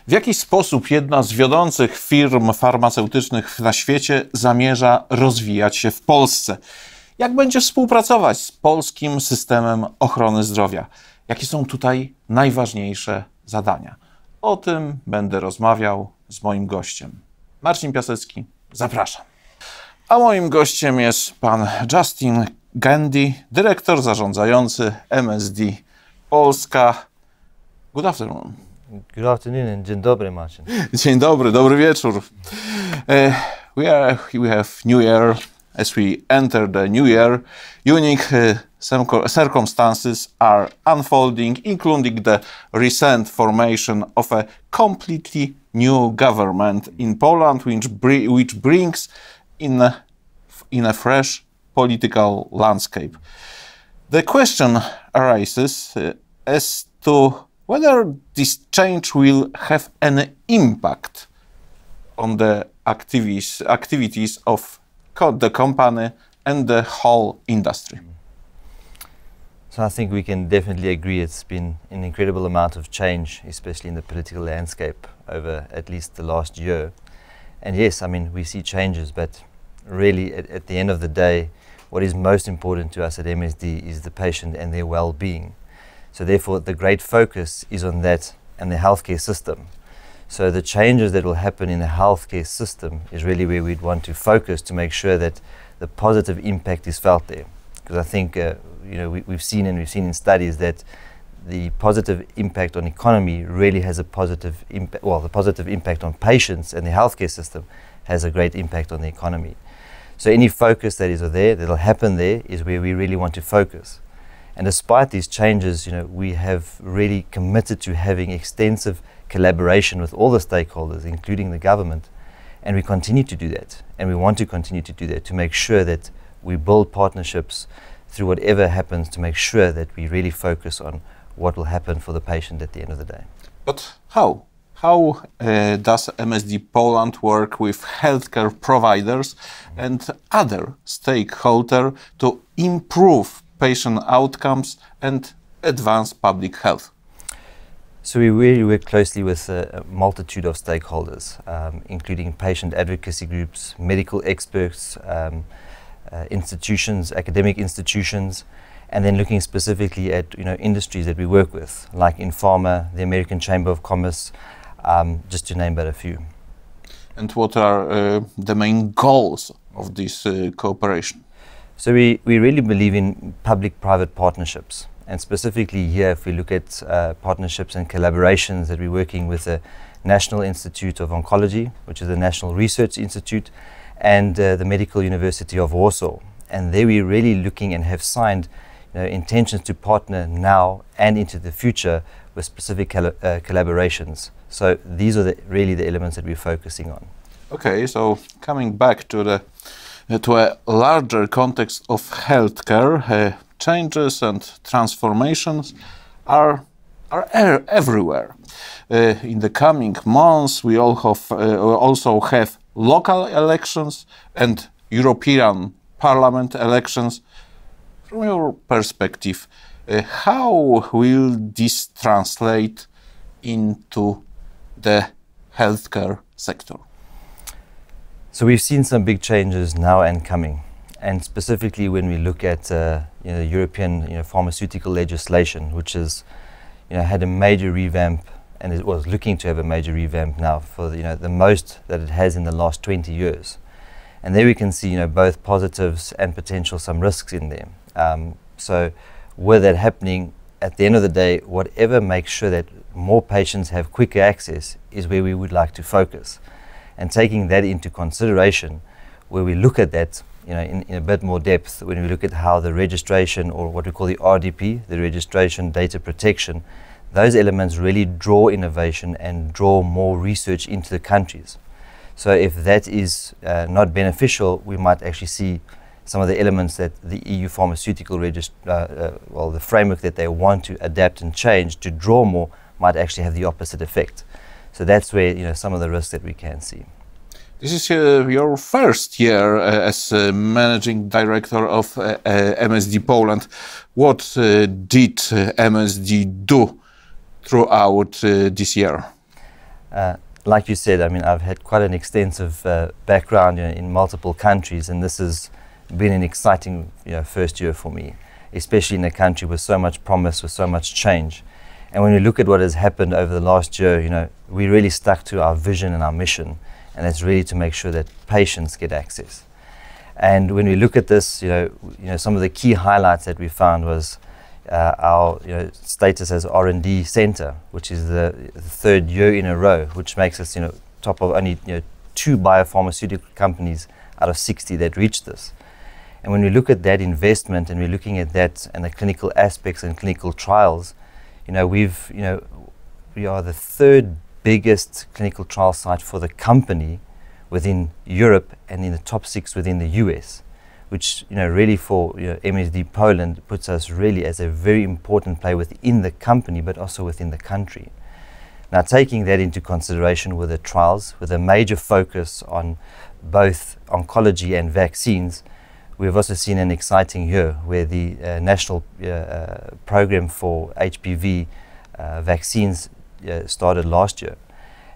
W jaki sposób jedna z wiodących firm farmaceutycznych na świecie zamierza rozwijać się w Polsce? Jak będzie współpracować z polskim systemem ochrony zdrowia? Jakie są tutaj najważniejsze zadania? O tym będę rozmawiał z moim gościem. Marcin Piasecki, zapraszam. A moim gościem jest pan Justin Gandy, dyrektor zarządzający MSD Polska. Good afternoon. Good afternoon and dzień dobry, Marcin. Dzień dobry, dobry wieczór. We have New Year. As we enter the new year, unique circumstances are unfolding, including the recent formation of a completely new government in Poland, which brings in a fresh political landscape. The question arises as to whether this change will have any impact on the activities of the company and the whole industry. So I think we can definitely agree it's been an incredible amount of change, especially in the political landscape over at least the last year. And yes, I mean, we see changes, but really at the end of the day, what is most important to us at MSD is the patient and their well-being. So therefore, the great focus is on that and the healthcare system. So the changes that will happen in the healthcare system is really where we'd want to focus to make sure that the positive impact is felt there. Because I think we've seen in studies that the positive impact on economy really has a positive impact. Well, the positive impact on patients and the healthcare system has a great impact on the economy. So any focus that is there, that'll happen there, is where we really want to focus. And despite these changes, we have really committed to having extensive collaboration with all the stakeholders, including the government, and we continue to do that, and we want to continue to do that to make sure that we build partnerships through whatever happens to make sure that we really focus on what will happen for the patient at the end of the day. But how? How does MSD Poland work with healthcare providers and other stakeholders to improve patient outcomes and advance public health? So we really work closely with a multitude of stakeholders, including patient advocacy groups, medical experts, institutions, academic institutions, and then looking specifically at industries that we work with, like in pharma, the American Chamber of Commerce, just to name but a few. And what are the main goals of this cooperation? So we really believe in public-private partnerships. And specifically here, if we look at partnerships and collaborations that we're working with the National Institute of Oncology, which is the National Research Institute, and the Medical University of Warsaw. And there we're really looking and have signed intentions to partner now and into the future with specific collaborations. So these are really the elements that we're focusing on. Okay, so coming back to a larger context of healthcare, changes and transformations are everywhere. In the coming months, we also have local elections and European Parliament elections. From your perspective, how will this translate into the healthcare sector? So we've seen some big changes now and coming. And specifically when we look at European pharmaceutical legislation, which has had a major revamp, and it was looking to have a major revamp now for the most that it has in the last 20 years. And there we can see both positives and potential some risks in there. So with that happening, at the end of the day, whatever makes sure that more patients have quicker access is where we would like to focus. And taking that into consideration, where we look at that in a bit more depth, when we look at how the registration, or what we call the RDP, the registration data protection, those elements really draw innovation and draw more research into the countries. So if that is not beneficial, we might actually see some of the elements that the EU pharmaceutical the framework that they want to adapt and change to draw more might actually have the opposite effect. So that's where some of the risks that we can see. This is your first year as managing director of MSD Poland. What did MSD do throughout this year? Like you said, I mean, I've had quite an extensive background in multiple countries, and this has been an exciting first year for me, especially in a country with so much promise, with so much change. And when we look at what has happened over the last year, we really stuck to our vision and our mission, and that's really to make sure that patients get access. And when we look at this, some of the key highlights that we found was our status as R&D center, which is the third year in a row, which makes us top of only 2 biopharmaceutical companies out of 60 that reached this. And when we look at that investment and we're looking at that and the clinical aspects and clinical trials, we are the 3rd biggest clinical trial site for the company within Europe and in the top 6 within the US, which really for MSD Poland puts us really as a very important player within the company, but also within the country. Now, taking that into consideration with the trials, with a major focus on both oncology and vaccines, we've also seen an exciting year where the national program for HPV vaccines started last year.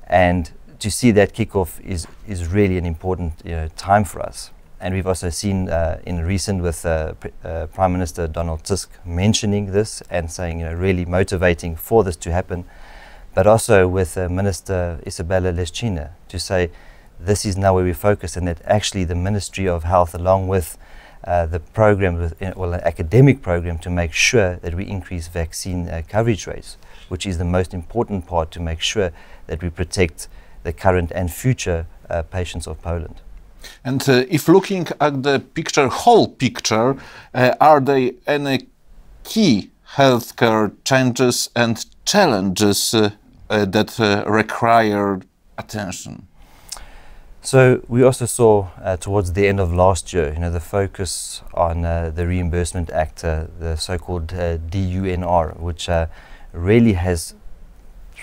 And to see that kickoff is really an important time for us. And we've also seen in recent with Prime Minister Donald Tusk mentioning this and saying, really motivating for this to happen, but also with Minister Isabella Leszczyna to say this is now where we focus, and that actually the Ministry of Health, along with the program, an academic program, to make sure that we increase vaccine coverage rates, which is the most important part to make sure that we protect the current and future patients of Poland. And if looking at the whole picture, are there any key healthcare changes and challenges that require attention? So we also saw towards the end of last year, the focus on the Reimbursement Act, the so-called DUNR, which really has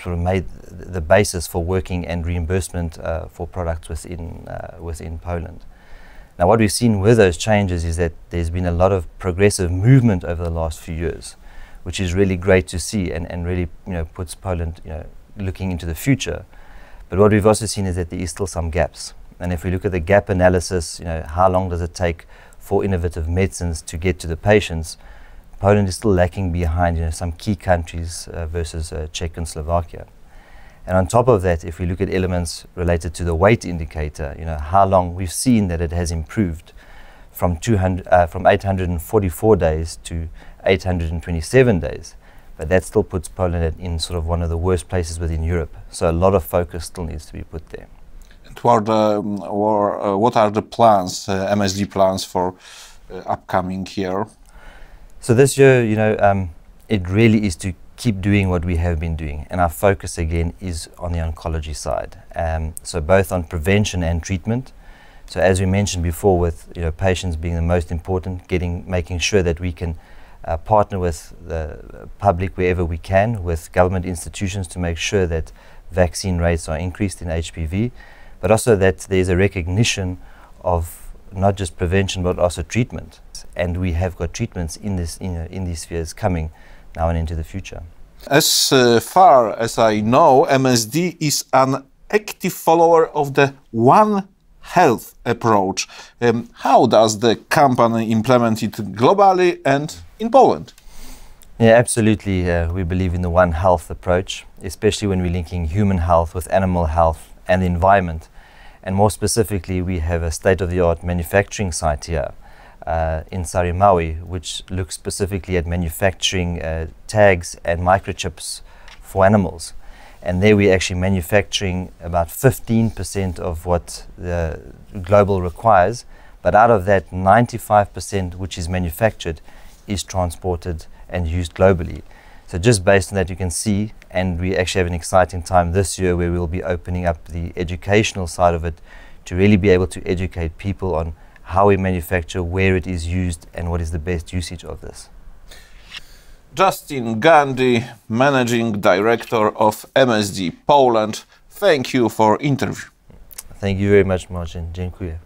sort of made the basis for working and reimbursement for products within Poland. Now, what we've seen with those changes is that there's been a lot of progressive movement over the last few years, which is really great to see and really puts Poland looking into the future. But what we've also seen is that there is still some gaps. And if we look at the gap analysis, how long does it take for innovative medicines to get to the patients, Poland is still lacking behind some key countries versus Czech and Slovakia. And on top of that, if we look at elements related to the weight indicator, how long we've seen that it has improved from 844 days to 827 days. But that still puts Poland in sort of one of the worst places within Europe. So a lot of focus still needs to be put there. And what are the plans, MSD plans for upcoming year? So this year, it really is to keep doing what we have been doing. And our focus again is on the oncology side. So both on prevention and treatment. So as we mentioned before, with patients being the most important, making sure that we can partner with the public wherever we can, with government institutions to make sure that vaccine rates are increased in HPV, but also that there's a recognition of not just prevention but also treatment. And we have got treatments in these spheres coming now and into the future. As far as I know, MSD is an active follower of the One Health approach. How does the company implement it globally and in Poland? Yeah, absolutely. We believe in the One Health approach, especially when we're linking human health with animal health and the environment. And more specifically, we have a state-of-the-art manufacturing site here in Sarimawi, which looks specifically at manufacturing tags and microchips for animals. And there we're actually manufacturing about 15% of what the global requires, but out of that 95% which is manufactured is transported and used globally. So just based on that you can see, and we actually have an exciting time this year where we'll be opening up the educational side of it to really be able to educate people on how we manufacture, where it is used, and what is the best usage of this. Justin Gandy, Managing Director of MSD Poland. Thank you for interview. Thank you very much, Marcin. Dziękuję.